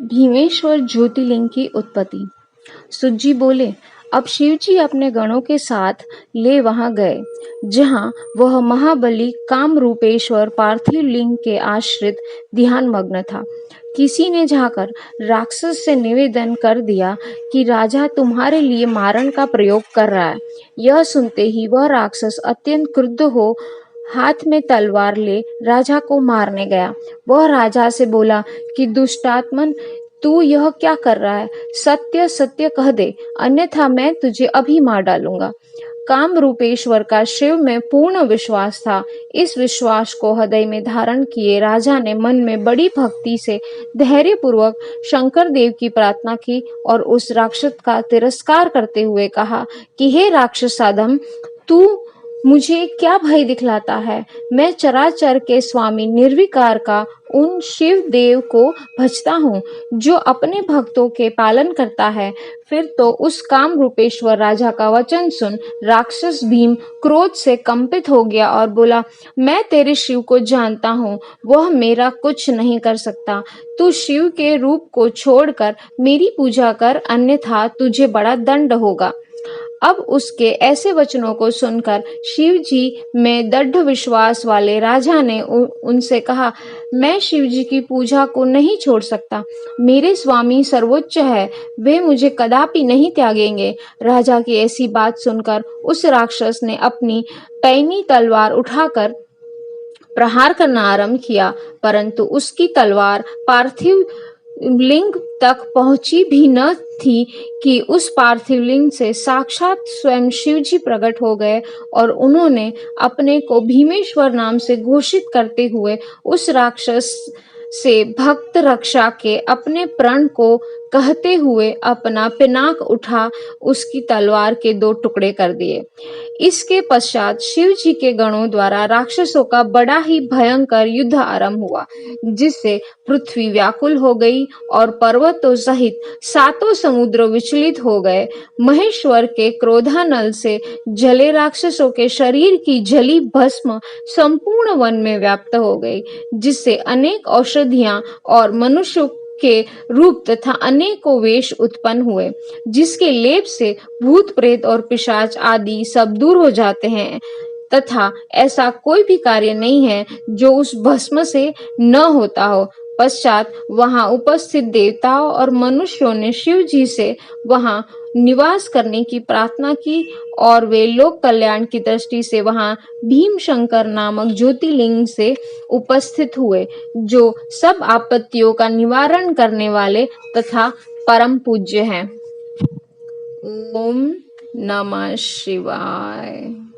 भीमेश्वर ज्योतिर्लिंग की उत्पत्ति। सुत जी बोले, अब शिव जी अपने गणों के साथ ले वहां गए, जहां वह महाबली कामरूपेश्वर पार्थिव लिंग के आश्रित ध्यान मग्न था। किसी ने जाकर राक्षस से निवेदन कर दिया कि राजा तुम्हारे लिए मारण का प्रयोग कर रहा है। यह सुनते ही वह राक्षस अत्यंत क्रुद्ध हो हाथ में तलवार ले राजा को मारने गया। वह राजा से बोला कि दुष्टात्मन, तू यह क्या कर रहा है? सत्य सत्य कह दे, अन्यथा मैं तुझे अभी मार डालूंगा। काम रूपेश्वर का शिव में पूर्ण विश्वास था। इस विश्वास को हृदय में धारण किए राजा ने मन में बड़ी भक्ति से धैर्य पूर्वक शंकर देव की प्रार्थना की और उस राक्षस का तिरस्कार करते हुए कहा कि हे राक्षसाधम, तू मुझे क्या भय दिखलाता है? मैं चराचर के स्वामी निर्विकार का उन शिव देव को भजता हूँ, जो अपने भक्तों के पालन करता है। फिर तो उस काम रूपेश्वर राजा का वचन सुन राक्षस भीम क्रोध से कंपित हो गया और बोला, मैं तेरे शिव को जानता हूँ, वह मेरा कुछ नहीं कर सकता। तू शिव के रूप को छोड़कर मेरी पूजा कर, अन्यथा तुझे बड़ा दंड होगा। अब उसके ऐसे वचनों को सुनकर शिव जी में दृढ़ विश्वास वाले राजा ने उनसे कहा, मैं शिव जी की पूजा को नहीं छोड़ सकता। मेरे स्वामी सर्वोच्च है, वे मुझे कदापि नहीं त्यागेंगे। राजा की ऐसी बात सुनकर उस राक्षस ने अपनी पैनी तलवार उठाकर प्रहार करना आरंभ किया, परंतु उसकी तलवार पार्थिव लिंग तक पहुंची भी न थी कि उस पार्थिव लिंग से साक्षात स्वयं शिव जी प्रकट हो गए और उन्होंने अपने को भीमेश्वर नाम से घोषित करते हुए उस राक्षस से भक्त रक्षा के अपने प्रण को कहते हुए अपना पिनाक उठा उसकी तलवार के 2 टुकड़े कर दिए। इसके पश्चात शिव जी के गणों द्वारा राक्षसों का बड़ा ही भयंकर युद्ध आरंभ हुआ, जिससे पृथ्वी व्याकुल हो गई और पर्वतों सहित 7 समुद्र विचलित हो गए। महेश्वर के क्रोधानल से जले राक्षसों के शरीर की जली भस्म संपूर्ण वन में व्याप्त हो गई, जिससे अनेक औषधियां और मनुष्यों के रूप तथा अनेकों वेश उत्पन्न हुए, जिसके लेप से भूत प्रेत और पिशाच आदि सब दूर हो जाते हैं, तथा ऐसा कोई भी कार्य नहीं है जो उस भस्म से न होता हो। पश्चात वहां उपस्थित देवताओं और मनुष्यों ने शिव जी से वहां निवास करने की प्रार्थना की और वे लोक कल्याण की दृष्टि से वहां भीमशंकर नामक ज्योतिर्लिंग से उपस्थित हुए, जो सब आपत्तियों का निवारण करने वाले तथा परम पूज्य हैं। ओम नमः शिवाय।